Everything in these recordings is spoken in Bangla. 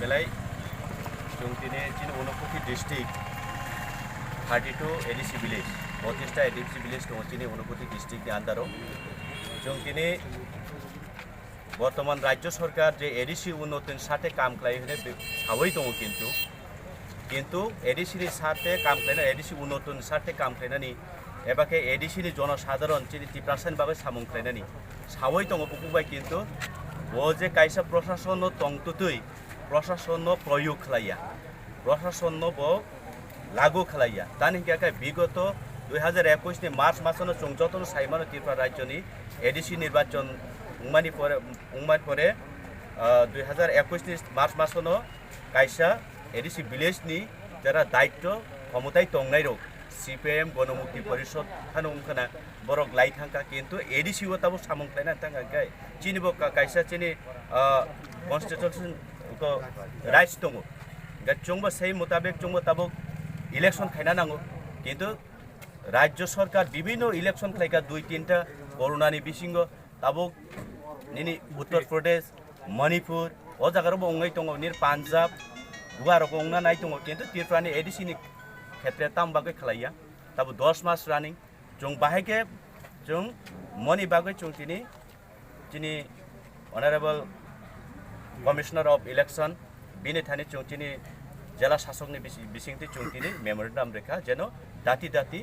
बेलाय जों दिनै ऊनकोटी डिस्ट्रिक्ट 32 एडिसी विलेज 32टा एडिसी विलेज दङ दिनै ऊनकोटी डिस्ट्रिक्टनि आन्दाराव जों दिनै बर्तमान राज्य सरकार जे एडिसी उन्नतिनि साथे काम खालामनो सावै दङ किन्तु एडिसीनि साथे काम खालामनो एडिसी उन्नतिनि साथे काम खालामनानै एबाके एडिसीनि जनसाधारण दिनै 3% बागै सामुं खालामनानै सावै दङ बुंबाय किन्तु वो जे कायसा प्रशासन तंतुतै प्रशासन प्रयोग खालाया प्रशासन बो लागू खालाया तानि हिसाबै विगत 2021 नि मार्च मासनो जों जतन साइमान त्रिपुरा राज्यनि एडिसी निर्वाचन उंमानि परे 2021 नि मार्च मासनो कायसा एडिसी विलेज नि जरा दायित्व क्षमताय तंनाय रक सीपीएम गणमुक्ति परिषद थानो उंखना बरक लाइथांका किन्तु एडिसी वो तब सामुं खालायना थांगा गाय चिनिबो कायसा चिनि कन्स्टिट्यूशन को राइट्स दङ जोंबो सही मुताबिक जोंबो तब इलेक्शन खायना नांगौ किन्तु राज्य सरकार विभिन्न इलेक्शन खालायगा 2-3टा कोरोनानि बिसिंगो तब निनि उत्तर प्रदेश मणिपुर ओ जागारावबो अंगै दङ निर पान्जाब गुवारावबो अंना नाय दङ किन्तु त्रिपुरानि एडिसीनि क्षेत्र ताम बागै खालाया तब 10 मास रानिं जों बाहायके जों मनि बागै जों दिनै अनारेबल कमिशनर ऑफ इलेक्शन बिनि थानी जों दिनै जिला शासकनि बिसिंथि जों दिनै मेमोरेन्डाम रेखा जेन दाति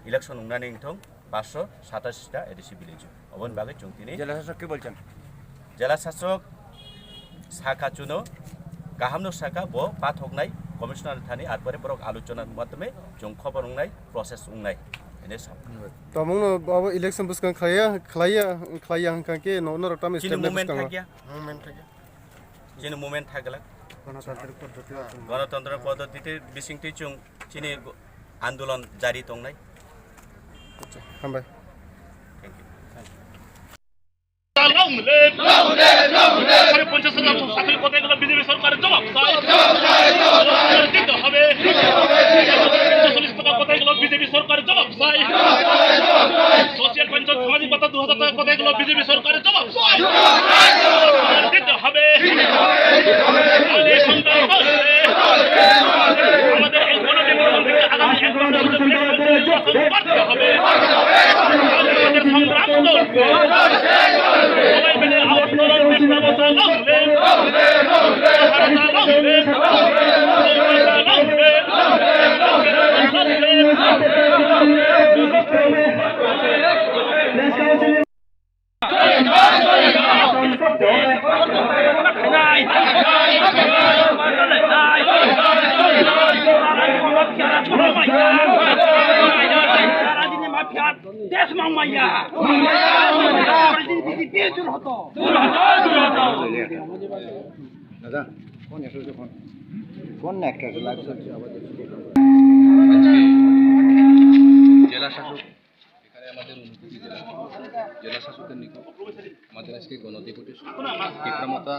इलेक्शन उंनानै थं 587टा एडिसी विलेज अबन बागै जों दिनै जिला शासक के बोलছেন जिला शासक शाखा चुनो गाहामनो शाखा बो पाथकनाय कमिशनर थानी आरपरे बरक आलोचना माध्यमे जों खबर उंनाय प्रोसेस उंनाय एने सब तमंग अब इलेक्शन बुसकां खलाया हंका के नो रटाम स्टेप मूवमेंट जिन मूवमेंट थागला गणतंत्र पद्धति बिसिंथि जों चिनि आंदोलन जारी तंनाय हामबाय বিজেপি সরকারের জবাব দিতে হবে 40 টাকা কথাগুলো বিজেপি সরকারের জবাব চাই সোশ্যাল পেনশন সামাজিক ভাতা 2000 টাকা কথাগুলো বিজেপি সরকারের জবাব চাই দিতে হবে আমাদের এই গণনির্বাচন থেকে আগামী 1 বছরের মধ্যে করতে হবে আমাদের সংগ্রাম চলবে সবাই মিলে আন্দোলন ব্যবস্থা देश मांगमाया दादा कौन है सोचो कौन एक्टर লাগছে জেলা শাসক এখানে আমাদের ঊনকোটি জেলা শাসকের নিকট আমাদের আজকে গণডেপুটেশন ক্ষেত্রমতা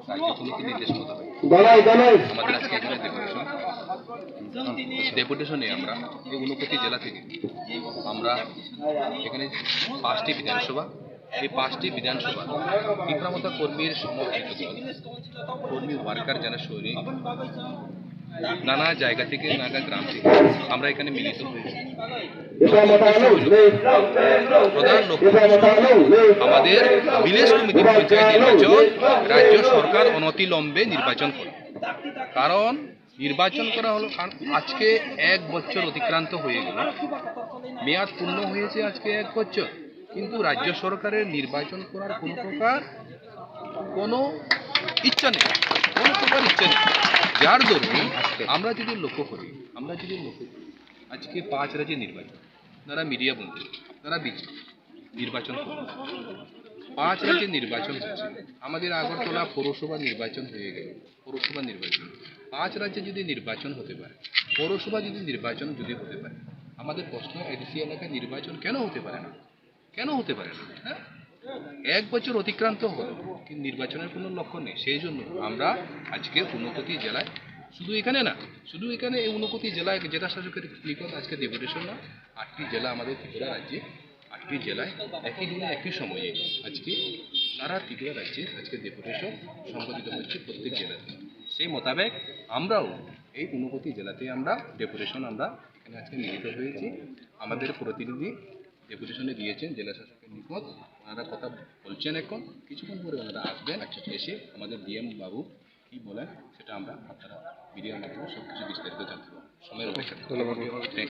কার্যক্রমকে নির্দেশ মোতাবেক আমাদের আজকে এখানে ডেপুটেশনে আমরা এই ঊনকোটি জেলা থেকে আমরা এখানে 5টি বিধানসভা এই 5টি বিধানসভা ক্ষেত্রমতা কর্মীর সমর্থিত কর্মী ওয়ার্কার যারা সৈনিক নানা জায়গা থেকে নানা গ্রাম থেকে আমরা এখানে মিলিত হয়েছি প্রধান লক্ষ্য আমাদের ভিলেজ কমিটি পঞ্চায়েত নির্বাচন রাজ্য সরকার অনতিলম্বে নির্বাচন করে কারণ নির্বাচন করা হলো আজকে 1 বছর অতিক্রান্ত হয়ে গেল মেয়াদ পূর্ণ হয়েছে আজকে 1 বছর কিন্তু রাজ্য সরকারের নির্বাচন করার কোনো ইচ্ছা নেই যার দরুন আমরা যদি লক্ষ্য করি আজকে 5 রাজ্যের নির্বাচন আপনারা মিডিয়া বন্ধু, আপনারা নির্বাচন করুন। 5 রাজ্যে নির্বাচন হচ্ছে, আমাদের আগরতলা পৌরসভা নির্বাচন হয়ে গেল, পৌরসভা নির্বাচন 5 রাজ্যে যদি নির্বাচন হতে পারে, পৌরসভা যদি নির্বাচন যদি হতে পারে, আমাদের প্রশ্ন এডিসি এলাকায় নির্বাচন কেন হতে পারে না? কেন হতে পারে না? হ্যাঁ, 1 বছর অতিক্রান্ত হলো কিন্তু নির্বাচনের কোনো লক্ষ্য নেই। সেই জন্য আমরা আজকে ঊনকোটি জেলায়, শুধু এখানে না, শুধু এখানে এই ঊনকোটি জেলায় জেলা শাসকের নিকট আজকে ডেপুটেশন না, 8টি জেলা আমাদের ত্রিপুরা রাজ্যে, 8টি জেলায় একই দিনে একই সময়ে আজকে সারা ত্রিপুরা রাজ্যে আজকে ডেপুটেশন সংগঠিত হচ্ছে প্রত্যেক জেলাতে। সেই মোতাবেক আমরাও এই ঊনকোটি জেলাতে আমরা ডেপুটেশন আমরা এখানে আজকে মিলিত হয়েছি। আমাদের প্রতিনিধি ডেপুটেশনে দিয়েছেন জেলা শাসকের নিকট, ওনারা কথা বলছেন, এখন কিছুক্ষণ পরে ওনারা আসবেন, এসে আমাদের ডিএম বাবু কি বলেন সেটা আমরা আপনারা মিডিয়ার মাধ্যমে সব কিছু বিস্তারিত জানতে পারবো। সময়ের অপেক্ষা। ধন্যবাদ।